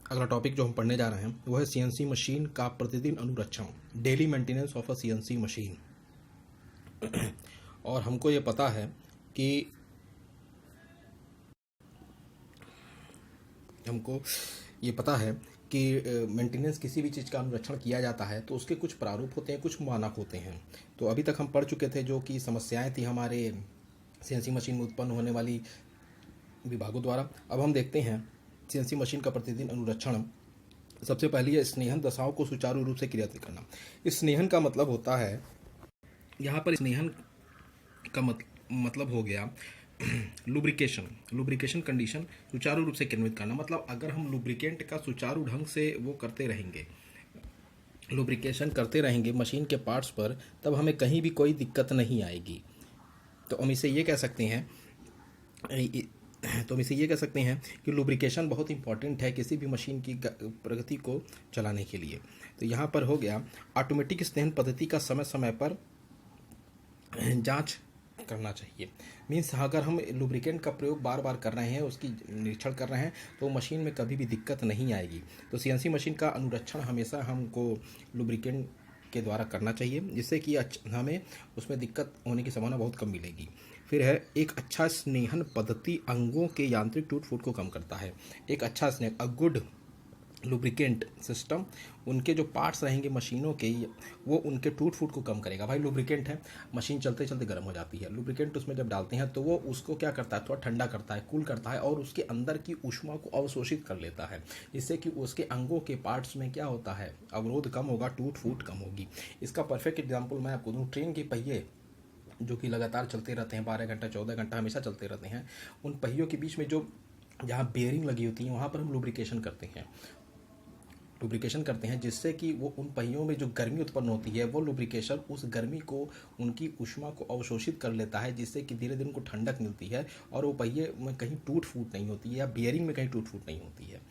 अगला टॉपिक जो हम पढ़ने जा रहे हैं वो है सीएनसी मशीन का प्रतिदिन अनुरक्षण, daily maintenance of a CNC machine. और हमको ये पता है कि मेंटेनेंस किसी भी चीज़ का अनुरक्षण किया जाता है तो उसके कुछ प्रारूप होते हैं, कुछ मानक होते हैं। तो अभी तक हम पढ़ चुके थे जो कि समस्याएं थी हमारे सीएनसी मशीन में उत्पन्न होने वाली विभागों द्वारा। अब हम देखते हैं सीएनसी मशीन का प्रतिदिन अनुरक्षण। सबसे पहले स्नेहन दशाओं को सुचारू रूप से क्रियान्वित करना। इस स्नेहन का मतलब होता है, यहाँ पर स्नेहन का मतलब हो गया लुब्रिकेशन कंडीशन सुचारू रूप से क्रियान्वित करना। मतलब अगर हम लुब्रिकेंट का सुचारू ढंग से वो करते रहेंगे, लुब्रिकेशन करते रहेंगे मशीन के पार्ट्स पर, तब हमें कहीं भी कोई दिक्कत नहीं आएगी। तो हम इसे ये कह सकते हैं कि लुब्रिकेशन बहुत इंपॉर्टेंट है किसी भी मशीन की प्रगति को चलाने के लिए। तो यहाँ पर हो गया ऑटोमेटिक स्नेहन पद्धति का समय समय पर जांच करना चाहिए। मीन्स अगर हम लुब्रिकेंट का प्रयोग बार बार कर रहे हैं, उसकी निरीक्षण कर रहे हैं, तो मशीन में कभी भी दिक्कत नहीं आएगी। तो सीएनसी मशीन का अनुरक्षण हमेशा हमको लुब्रिकेंट के द्वारा करना चाहिए, जिससे कि हमें उसमें दिक्कत होने की संभावना बहुत कम मिलेगी। फिर है एक अच्छा स्नेहन पद्धति अंगों के यांत्रिक टूट फूट को कम करता है। एक अच्छा स्नेहन, अ गुड लुब्रिकेंट सिस्टम, उनके जो पार्ट्स रहेंगे मशीनों के, वो उनके टूट फूट को कम करेगा। भाई लुब्रिकेंट है, मशीन चलते चलते गर्म हो जाती है, लुब्रिकेंट उसमें जब डालते हैं तो वो उसको क्या करता है, थोड़ा ठंडा करता है, कूल करता है, और उसके अंदर की ऊष्मा को अवशोषित कर लेता है, जिससे कि उसके अंगों के पार्ट्स में क्या होता है, अवरोध कम होगा, टूट फूट कम होगी। इसका परफेक्ट एग्जाम्पल मैं आपको दूँ, ट्रेन के पहिए जो कि लगातार चलते रहते हैं, 12 घंटा 14 घंटा हमेशा चलते रहते हैं, उन पहियों के बीच में जो जहाँ बेयरिंग लगी होती है वहाँ पर हम लुब्रिकेशन करते हैं, जिससे कि वो उन पहियों में जो गर्मी उत्पन्न होती है, वो लुब्रिकेशन उस गर्मी को, उनकी ऊष्मा को अवशोषित कर लेता है, जिससे कि धीरे धीरे उनको ठंडक मिलती है और वो पहिए में कहीं टूट फूट नहीं होती है, या बियरिंग में कहीं टूट फूट नहीं होती है।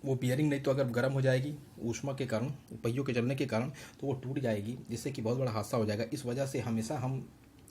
वो बियरिंग नहीं तो अगर गर्म हो जाएगी ऊष्मा के कारण, पहियों के चलने के कारण, तो वो टूट जाएगी, जिससे कि बहुत बड़ा हादसा हो जाएगा। इस वजह से हमेशा हम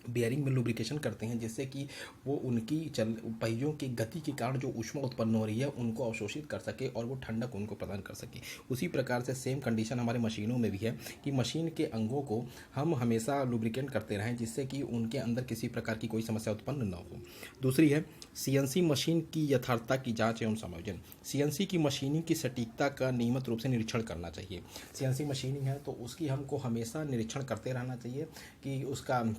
बियरिंग में लुब्रिकेशन करते हैं, जिससे कि वो उनकी पहियों की गति के कारण जो ऊष्मा उत्पन्न हो रही है उनको अवशोषित कर सके और वो ठंडक उनको प्रदान कर सके। उसी प्रकार से सेम कंडीशन हमारे मशीनों में भी है कि मशीन के अंगों को हम हमेशा लुब्रिकेट करते रहें, जिससे कि उनके अंदर किसी प्रकार की कोई समस्या उत्पन्न न हो। दूसरी है सीएनसी मशीन की यथार्थता की जाँच एवं समायोजन। सीएनसी की मशीनिंग की सटीकता का नियमित रूप से निरीक्षण करना चाहिए। सीएनसी मशीनिंग है तो उसकी हमको हमेशा निरीक्षण करते रहना चाहिए कि उसका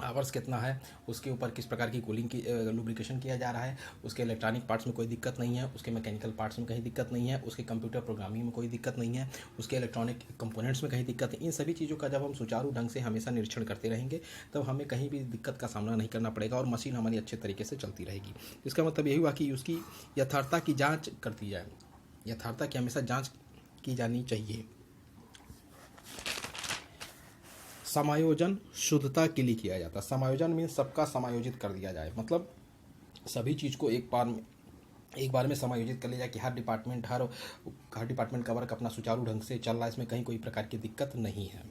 आवर्स कितना है, उसके ऊपर किस प्रकार की कूलिंग की लुब्रिकेशन किया जा रहा है, उसके इलेक्ट्रॉनिक पार्ट्स में कोई दिक्कत नहीं है, उसके मैकेनिकल पार्ट्स में कहीं दिक्कत नहीं है, उसके कंप्यूटर प्रोग्रामिंग में कोई दिक्कत नहीं है, उसके इलेक्ट्रॉनिक कंपोनेंट्स में कहीं दिक्कत नहीं। इन सभी चीज़ों का जब हम सुचारू ढंग से हमेशा निरीक्षण करते रहेंगे, तब हमें कहीं भी दिक्कत का सामना नहीं करना पड़ेगा और मशीन हमारी अच्छे तरीके से चलती रहेगी। इसका मतलब यही हुआ कि उसकी यथार्थता की जाँच करती जाए, यथार्थता की हमेशा जाँच की जानी चाहिए। समायोजन शुद्धता के लिए किया जाता है। समायोजन मीन्स सबका समायोजित कर दिया जाए, मतलब सभी चीज़ को एक बार में समायोजित कर लिया जाए कि हर डिपार्टमेंट का वर्क अपना सुचारू ढंग से चल रहा है, इसमें कहीं कोई प्रकार की दिक्कत नहीं है।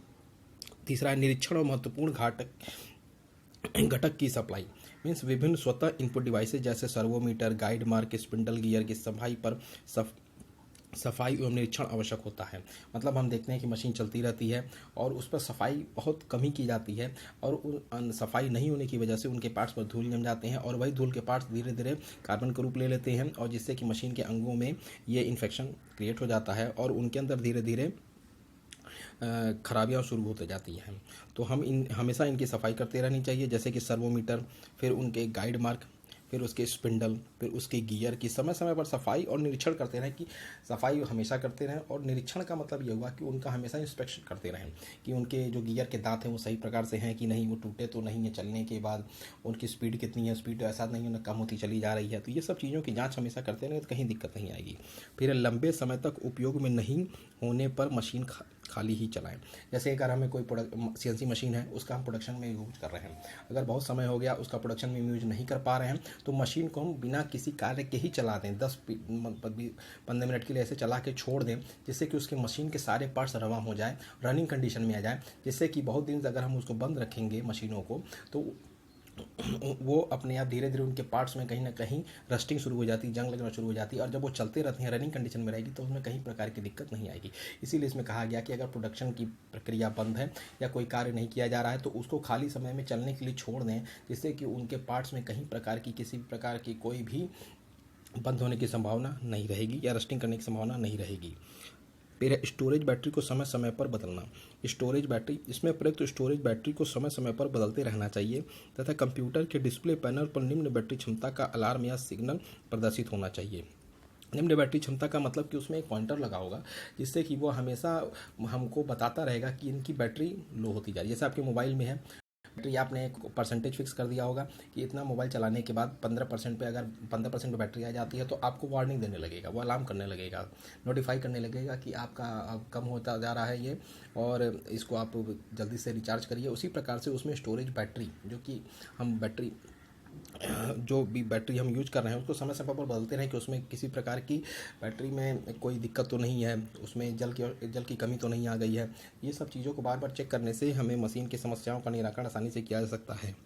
तीसरा है निरीक्षण और महत्वपूर्ण घटक की सप्लाई। मीन्स विभिन्न स्वतः इनपुट डिवाइसेज जैसे सर्वोमीटर, गाइड मार्क, स्पिंडल गियर की सफाई एवं निरीक्षण आवश्यक होता है। मतलब हम देखते हैं कि मशीन चलती रहती है और उस पर सफाई बहुत कम ही की जाती है, और सफाई नहीं होने की वजह से उनके पार्ट्स पर धूल जम जाते हैं, और वही धूल के पार्ट्स धीरे धीरे कार्बन का रूप ले लेते हैं, और जिससे कि मशीन के अंगों में ये इन्फेक्शन क्रिएट हो जाता है और उनके अंदर धीरे धीरे खराबियाँ शुरू होते जाती हैं। तो हम हमेशा इनकी सफाई करते रहनी चाहिए, जैसे कि सर्वोमीटर, फिर उनके गाइड मार्क, फिर उसके स्पिंडल, फिर उसके गियर की समय समय पर सफाई और निरीक्षण करते रहें, कि सफाई हमेशा करते रहें। और निरीक्षण का मतलब ये हुआ कि उनका हमेशा इंस्पेक्शन करते रहें कि उनके जो गियर के दांत हैं वो सही प्रकार से हैं कि नहीं, वो टूटे तो नहीं है चलने के बाद, उनकी स्पीड कितनी है, स्पीड ऐसा नहीं है कम होती चली जा रही है। तो ये सब चीज़ों की जाँच हमेशा करते रहें तो कहीं दिक्कत नहीं आएगी। फिर लंबे समय तक उपयोग में नहीं होने पर मशीन खाली ही चलाएं। जैसे अगर हमें कोई सीएनसी मशीन है, उसका हम प्रोडक्शन में यूज कर रहे हैं, अगर बहुत समय हो गया उसका प्रोडक्शन में यूज नहीं कर पा रहे हैं, तो मशीन को हम बिना किसी कार्य के ही चला दें, 10-15 मिनट के लिए ऐसे चला के छोड़ दें, जिससे कि उसके मशीन के सारे पार्ट्स रवा हो जाए, रनिंग कंडीशन में आ जाए, जिससे कि बहुत दिन अगर हम उसको बंद रखेंगे मशीनों को, तो वो अपने आप धीरे धीरे उनके पार्ट्स में कहीं ना कहीं रस्टिंग शुरू हो जाती है, जंग लगना शुरू हो जाती है, और जब वो चलते रहते हैं, रनिंग कंडीशन में रहेगी, तो उसमें कहीं प्रकार की दिक्कत नहीं आएगी। इसीलिए इसमें कहा गया कि अगर प्रोडक्शन की प्रक्रिया बंद है या कोई कार्य नहीं किया जा रहा है तो उसको खाली समय में चलने के लिए छोड़ दें, जिससे कि उनके पार्ट्स में कहीं प्रकार की किसी भी प्रकार की कोई भी बंद होने की संभावना नहीं रहेगी या रस्टिंग करने की संभावना नहीं रहेगी। फिर स्टोरेज बैटरी को समय समय पर बदलना। स्टोरेज बैटरी, इसमें प्रयुक्त स्टोरेज बैटरी को समय समय पर बदलते रहना चाहिए तथा कंप्यूटर के डिस्प्ले पैनल पर निम्न बैटरी क्षमता का अलार्म या सिग्नल प्रदर्शित होना चाहिए। निम्न बैटरी क्षमता का मतलब कि उसमें एक पॉइंटर लगा होगा, जिससे कि वो हमेशा हमको बताता रहेगा कि इनकी बैटरी लो होती जा रही है। जैसे आपके मोबाइल में है बैटरी, आपने एक परसेंटेज फिक्स कर दिया होगा कि इतना मोबाइल चलाने के बाद 15% पे, अगर 15% पे बैटरी आ जाती है तो आपको वार्निंग देने लगेगा, वो अलार्म करने लगेगा, नोटिफाई करने लगेगा कि आपका अब कम होता जा रहा है ये, और इसको आप जल्दी से रिचार्ज करिए। उसी प्रकार से उसमें स्टोरेज बैटरी, जो कि हम बैटरी जो भी बैटरी हम यूज कर रहे हैं उसको समय समय पर बदलते रहें कि उसमें किसी प्रकार की बैटरी में कोई दिक्कत तो नहीं है, उसमें जल की कमी तो नहीं आ गई है। ये सब चीज़ों को बार बार चेक करने से हमें मशीन की समस्याओं का निराकरण आसानी से किया जा सकता है।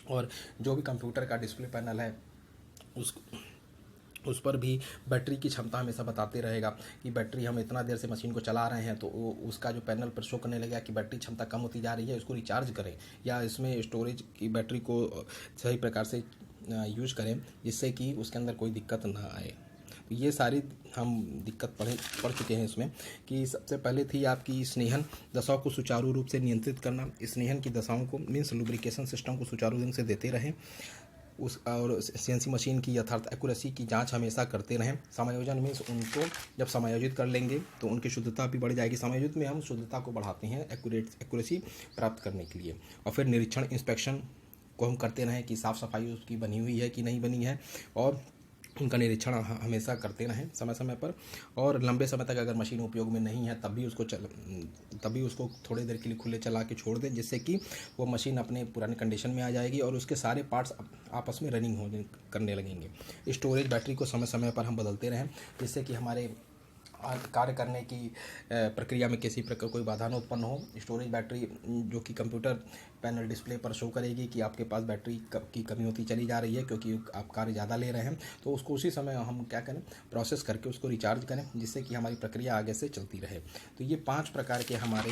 और जो भी कंप्यूटर का डिस्प्ले पैनल है उस पर भी बैटरी की क्षमता हमेशा बताते रहेगा कि बैटरी, हम इतना देर से मशीन को चला रहे हैं तो उसका जो पैनल पर शो करने लगेगा कि बैटरी क्षमता कम होती जा रही है, उसको रिचार्ज करें या इसमें स्टोरेज की बैटरी को सही प्रकार से यूज करें, जिससे कि उसके अंदर कोई दिक्कत ना आए। तो ये सारी हम दिक्कत पढ़ चुके हैं इसमें, कि सबसे पहले थी आपकी स्नेहन दशाओं को सुचारू रूप से नियंत्रित करना। स्नेहन की दशाओं को मीन्स लुब्रिकेशन सिस्टम को सुचारू ढंग से देते रहें, उस और सीएनसी मशीन की यथार्थ एक्यूरेसी की जांच हमेशा करते रहें। समायोजन मीन्स उनको जब समायोजित कर लेंगे तो उनकी शुद्धता भी बढ़ जाएगी। समायोजित में हम शुद्धता को बढ़ाते हैं एक्यूरेसी प्राप्त करने के लिए। और फिर निरीक्षण इंस्पेक्शन को हम करते रहें कि साफ़ सफाई उसकी बनी हुई है कि नहीं बनी है, और उनका निरीक्षण हमेशा करते रहें समय समय पर। और लंबे समय तक अगर मशीन उपयोग में नहीं है तब भी उसको थोड़ी देर के लिए खुले चला के छोड़ दें, जिससे कि वो मशीन अपने पुराने कंडीशन में आ जाएगी और उसके सारे पार्ट्स आपस में रनिंग करने लगेंगे। स्टोरेज बैटरी को समय समय पर हम बदलते रहें, जिससे कि हमारे कार्य करने की प्रक्रिया में किसी प्रकार कोई बाधा न उत्पन्न हो। स्टोरेज बैटरी जो कि कंप्यूटर पैनल डिस्प्ले पर शो करेगी कि आपके पास बैटरी की कमी होती चली जा रही है क्योंकि आप कार्य ज़्यादा ले रहे हैं, तो उसको उसी समय हम क्या करें, प्रोसेस करके उसको रिचार्ज करें, जिससे कि हमारी प्रक्रिया आगे से चलती रहे। तो ये 5 प्रकार के हमारे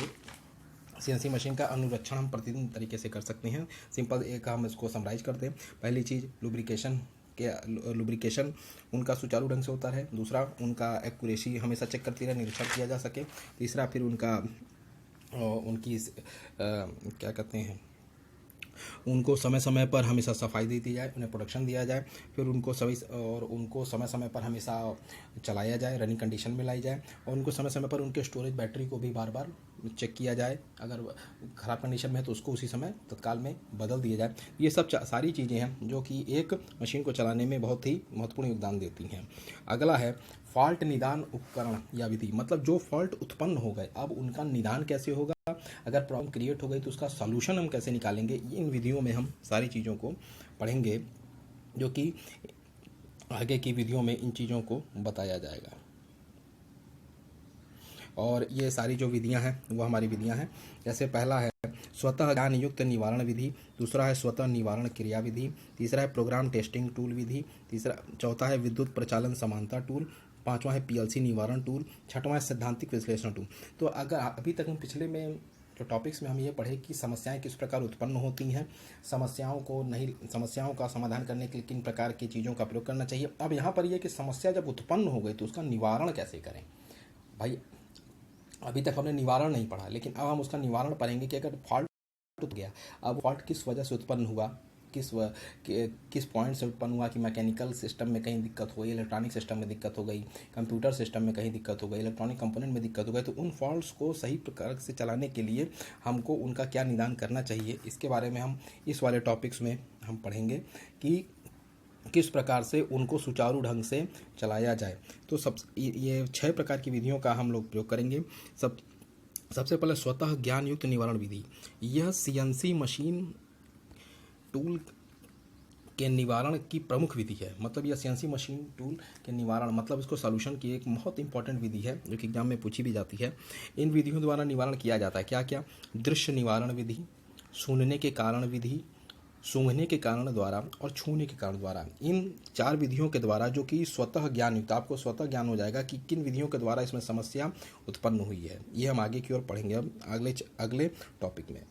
सीएनसी मशीन का अनुरक्षण हम प्रतिदिन तरीके से कर सकते हैं। सिंपल एक हम इसको समराइज करते हैं। पहली चीज़ लुब्रिकेशन उनका सुचारू ढंग से होता है। दूसरा, उनका एक्यूरेसी हमेशा चेक करती रहे, निरीक्षण किया जा सके। तीसरा, फिर उनकी क्या कहते हैं, उनको समय समय पर हमेशा सफाई दी जाए, उन्हें प्रोडक्शन दिया जाए। फिर उनको समय समय पर हमेशा चलाया जाए, रनिंग कंडीशन में लाई जाए, और उनको समय समय पर उनके स्टोरेज बैटरी को भी बार बार चेक किया जाए। अगर ख़राब कंडीशन में है तो उसको उसी समय तत्काल में बदल दिया जाए। ये सब सारी चीज़ें हैं जो कि एक मशीन को चलाने में बहुत ही महत्वपूर्ण योगदान देती हैं। अगला है फॉल्ट निदान उपकरण या विधि। मतलब जो फॉल्ट उत्पन्न हो गए, अब उनका निदान कैसे होगा, अगर प्रॉब्लम क्रिएट हो गई तो उसका सॉल्यूशन हम कैसे निकालेंगे। इन विधियों में हम सारी चीज़ों को पढ़ेंगे, जो कि आगे की विधियों में इन चीज़ों को बताया जाएगा। और ये सारी जो विधियां हैं वो हमारी विधियां हैं। जैसे पहला है स्वतः ज्ञान युक्त निवारण विधि, दूसरा है स्वतः निवारण क्रिया विधि, तीसरा है प्रोग्राम टेस्टिंग टूल विधि, चौथा है विद्युत प्रचालन समानता टूल, पांचवा है पीएलसी निवारण टूल, छठवां है सैद्धांतिक विश्लेषण टूल। तो अगर अभी तक हम पिछले में जो टॉपिक्स में हम ये पढ़े कि समस्याएं किस प्रकार उत्पन्न होती हैं, समस्याओं का समाधान करने के लिए किन प्रकार की चीज़ों का प्रयोग करना चाहिए। अब यहाँ पर यह कि समस्या जब उत्पन्न हो गई तो उसका निवारण कैसे करें। भाई अभी तक हमने निवारण नहीं पढ़ा, लेकिन अब हम उसका निवारण पढ़ेंगे कि अगर फॉल्ट हो गया, अब फॉल्ट किस वजह से उत्पन्न हुआ, किस पॉइंट से उत्पन्न हुआ, कि मैकेनिकल सिस्टम में कहीं दिक्कत हो गई, इलेक्ट्रॉनिक सिस्टम में दिक्कत हो गई, कंप्यूटर सिस्टम में कहीं दिक्कत हो गई, इलेक्ट्रॉनिक कंपोनेंट में दिक्कत हो गई, तो उन फॉल्ट्स को सही प्रकार से चलाने के लिए हमको उनका क्या निदान करना चाहिए, इसके बारे में हम इस वाले टॉपिक्स में हम पढ़ेंगे कि किस प्रकार से उनको सुचारू ढंग से चलाया जाए। तो ये 6 प्रकार की विधियों का हम लोग प्रयोग करेंगे। सबसे पहले स्वतः ज्ञान युक्त निवारण विधि। यह सीएनसी मशीन टूल के निवारण की प्रमुख विधि है। मतलब यह सीएनसी मशीन टूल के निवारण, मतलब इसको सॉल्यूशन की एक बहुत इंपॉर्टेंट विधि है जो कि एग्जाम में पूछी भी जाती है। इन विधियों द्वारा निवारण किया जाता है क्या क्या, दृश्य निवारण विधि, सुनने के कारण विधि, सूंघने के कारण द्वारा और छूने के कारण द्वारा, इन 4 विधियों के द्वारा जो कि स्वतः ज्ञान युक्त, आपको स्वतः ज्ञान हो जाएगा कि किन विधियों के द्वारा इसमें समस्या उत्पन्न हुई है। ये हम आगे की ओर पढ़ेंगे अब अगले टॉपिक में।